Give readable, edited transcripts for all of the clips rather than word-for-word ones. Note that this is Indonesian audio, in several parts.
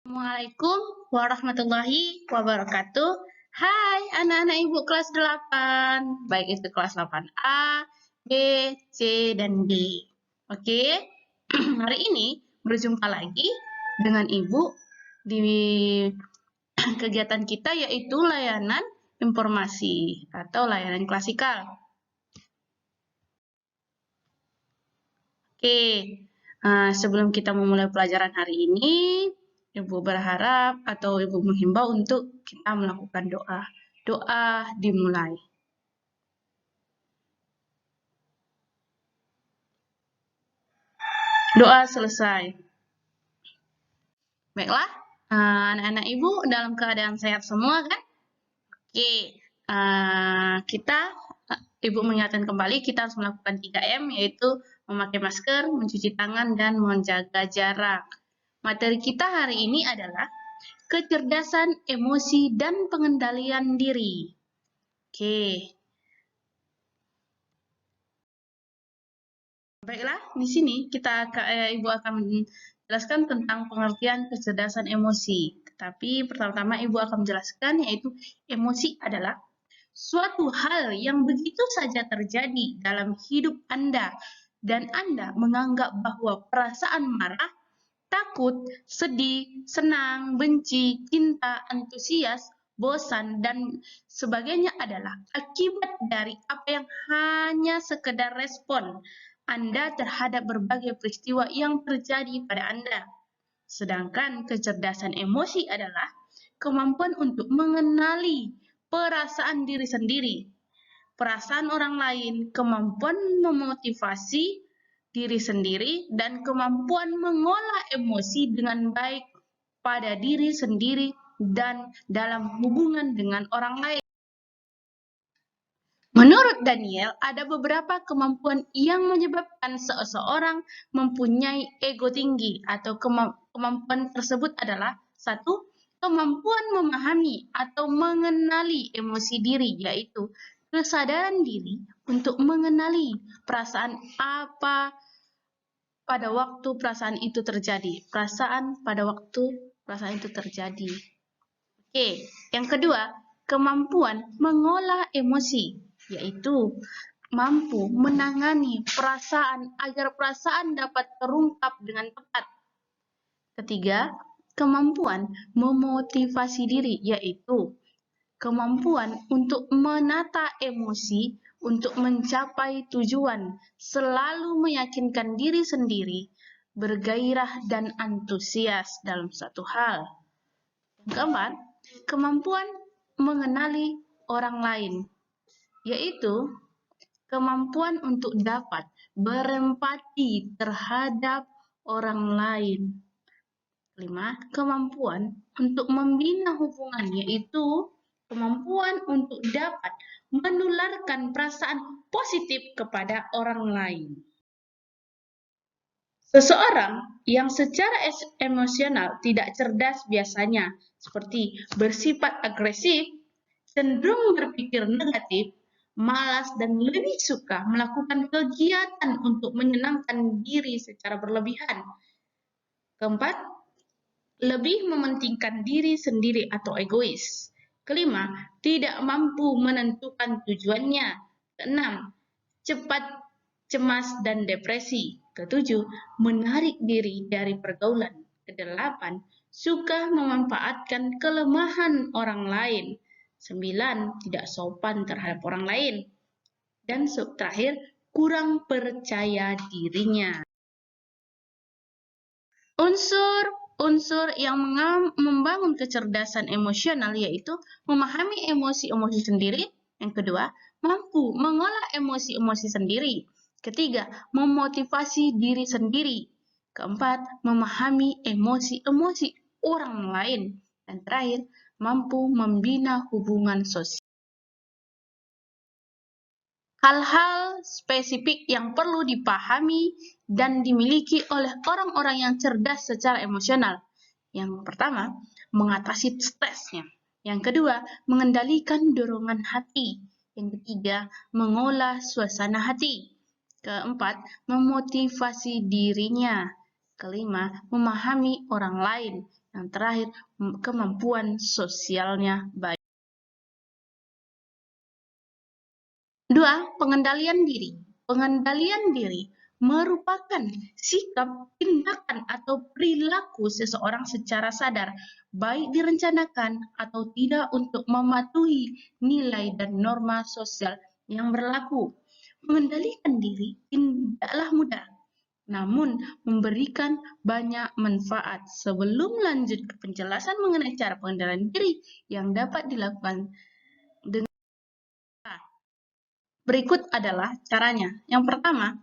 Assalamualaikum warahmatullahi wabarakatuh. Hai anak-anak ibu kelas 8, baik itu kelas 8A, B, C, dan D. Oke, hari ini berjumpa lagi dengan ibu di kegiatan kita yaitu layanan informasi atau layanan klasikal. Oke, sebelum kita memulai pelajaran hari ini, Ibu berharap atau Ibu menghimbau untuk kita melakukan doa. Doa dimulai. Doa selesai. Baiklah, anak-anak Ibu dalam keadaan sehat semua kan? Oke, Ibu mengingatkan kembali kita harus melakukan 3M, yaitu memakai masker, mencuci tangan, dan menjaga jarak. Materi kita hari ini adalah kecerdasan emosi dan pengendalian diri. Oke. Baiklah, di sini Ibu akan menjelaskan tentang pengertian kecerdasan emosi. Tetapi pertama-tama Ibu akan menjelaskan yaitu emosi adalah suatu hal yang begitu saja terjadi dalam hidup Anda dan Anda menganggap bahwa perasaan marah, takut, sedih, senang, benci, cinta, antusias, bosan, dan sebagainya adalah akibat dari apa yang hanya sekedar respon Anda terhadap berbagai peristiwa yang terjadi pada Anda. Sedangkan kecerdasan emosi adalah kemampuan untuk mengenali perasaan diri sendiri, perasaan orang lain, kemampuan memotivasi diri sendiri, dan kemampuan mengolah emosi dengan baik pada diri sendiri dan dalam hubungan dengan orang lain. Menurut Daniel, ada beberapa kemampuan yang menyebabkan seseorang mempunyai ego tinggi atau kemampuan tersebut adalah 1. Kemampuan memahami atau mengenali emosi diri, yaitu kesadaran diri untuk mengenali perasaan apa pada waktu perasaan itu terjadi. Perasaan itu terjadi. Oke, yang kedua, kemampuan mengolah emosi, yaitu mampu menangani perasaan agar perasaan dapat terungkap dengan tepat. Ketiga, kemampuan memotivasi diri, yaitu kemampuan untuk menata emosi untuk mencapai tujuan, selalu meyakinkan diri sendiri, bergairah dan antusias dalam satu hal. Yang keempat, kemampuan mengenali orang lain, yaitu kemampuan untuk dapat berempati terhadap orang lain. Kelima, kemampuan untuk membina hubungan, yaitu kemampuan untuk dapat menularkan perasaan positif kepada orang lain. Seseorang yang secara emosional tidak cerdas biasanya seperti bersifat agresif, cenderung berpikir negatif, malas, dan lebih suka melakukan kegiatan untuk menyenangkan diri secara berlebihan. Keempat, lebih mementingkan diri sendiri atau egois. Kelima, tidak mampu menentukan tujuannya. Keenam, cepat cemas dan depresi. Ketujuh, menarik diri dari pergaulan. Kedelapan, suka memanfaatkan kelemahan orang lain. 9, tidak sopan terhadap orang lain. Dan terakhir, kurang percaya dirinya. Unsur yang membangun kecerdasan emosional yaitu memahami emosi-emosi sendiri. Yang kedua, mampu mengolah emosi-emosi sendiri. Ketiga, memotivasi diri sendiri. Keempat, memahami emosi-emosi orang lain. Dan terakhir, mampu membina hubungan sosial. Hal-hal spesifik yang perlu dipahami dan dimiliki oleh orang-orang yang cerdas secara emosional. Yang pertama, mengatasi stresnya. Yang kedua, mengendalikan dorongan hati. Yang ketiga, mengolah suasana hati. Keempat, memotivasi dirinya. Kelima, memahami orang lain. Yang terakhir, kemampuan sosialnya baik. 2. Pengendalian diri. Pengendalian diri merupakan sikap, tindakan, atau perilaku seseorang secara sadar, baik direncanakan atau tidak untuk mematuhi nilai dan norma sosial yang berlaku. Mengendalikan diri tidaklah mudah, namun memberikan banyak manfaat. Sebelum lanjut ke penjelasan mengenai cara pengendalian diri yang dapat dilakukan dengan berikut adalah caranya. Yang pertama,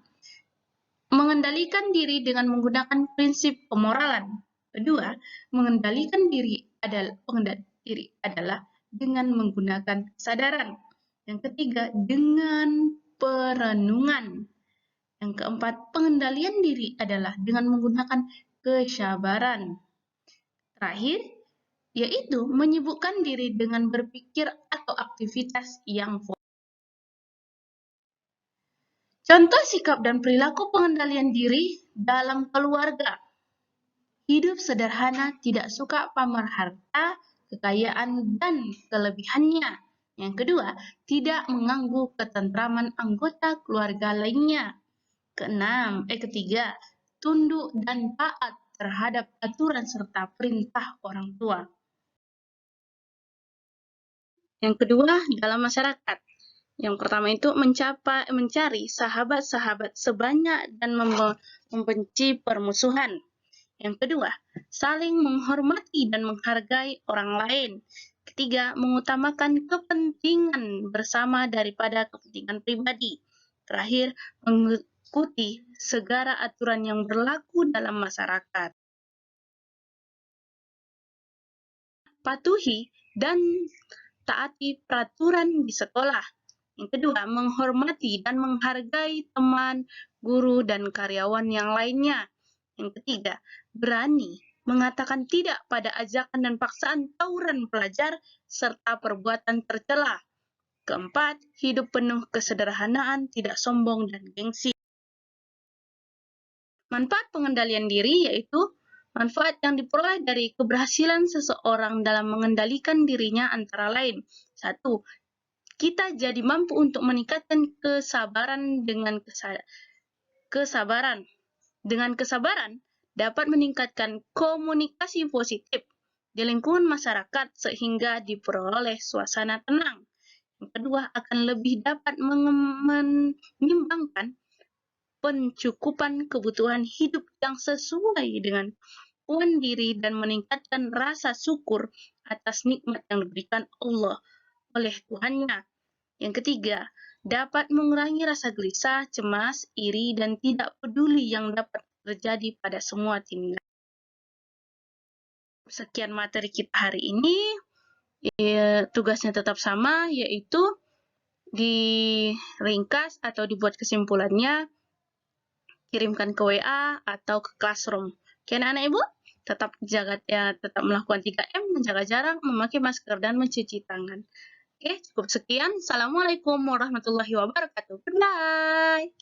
mengendalikan diri dengan menggunakan prinsip pemoralan. Kedua, mengendalikan diri adalah dengan menggunakan kesadaran. Yang ketiga, dengan perenungan. Yang keempat, pengendalian diri adalah dengan menggunakan kesabaran. Terakhir, yaitu menyibukkan diri dengan berpikir atau aktivitas yang contoh sikap dan perilaku pengendalian diri dalam keluarga. Hidup sederhana, tidak suka pamer harta, kekayaan, dan kelebihannya. Yang kedua, tidak mengganggu ketentraman anggota keluarga lainnya. Ketiga, tunduk dan taat terhadap aturan serta perintah orang tua. Yang kedua, dalam masyarakat. Yang pertama itu mencari sahabat-sahabat sebanyak dan membenci permusuhan. Yang kedua, saling menghormati dan menghargai orang lain. Ketiga, mengutamakan kepentingan bersama daripada kepentingan pribadi. Terakhir, mengikuti segala aturan yang berlaku dalam masyarakat. Patuhi dan taati peraturan di sekolah. Yang kedua, menghormati dan menghargai teman, guru, dan karyawan yang lainnya. Yang ketiga, berani mengatakan tidak pada ajakan dan paksaan tawuran pelajar serta perbuatan tercela. Keempat, hidup penuh kesederhanaan, tidak sombong dan gengsi. Manfaat pengendalian diri yaitu manfaat yang diperoleh dari keberhasilan seseorang dalam mengendalikan dirinya antara lain. 1. Kita jadi mampu untuk meningkatkan kesabaran. Dengan kesabaran dapat meningkatkan komunikasi positif di lingkungan masyarakat sehingga diperoleh suasana tenang. Yang kedua, akan lebih dapat menyimbangkan pencukupan kebutuhan hidup yang sesuai dengan kemampuan diri dan meningkatkan rasa syukur atas nikmat yang diberikan Allah oleh Tuhannya. Yang ketiga, dapat mengurangi rasa gelisah, cemas, iri, dan tidak peduli yang dapat terjadi pada semua tindakan. Sekian materi kita hari ini. Tugasnya tetap sama, yaitu diringkas atau dibuat kesimpulannya, kirimkan ke WA atau ke Classroom. Oke, anak-anak ibu, tetap melakukan 3M, menjaga jarak, memakai masker, dan mencuci tangan. Oke, cukup sekian. Assalamualaikum warahmatullahi wabarakatuh. Good night.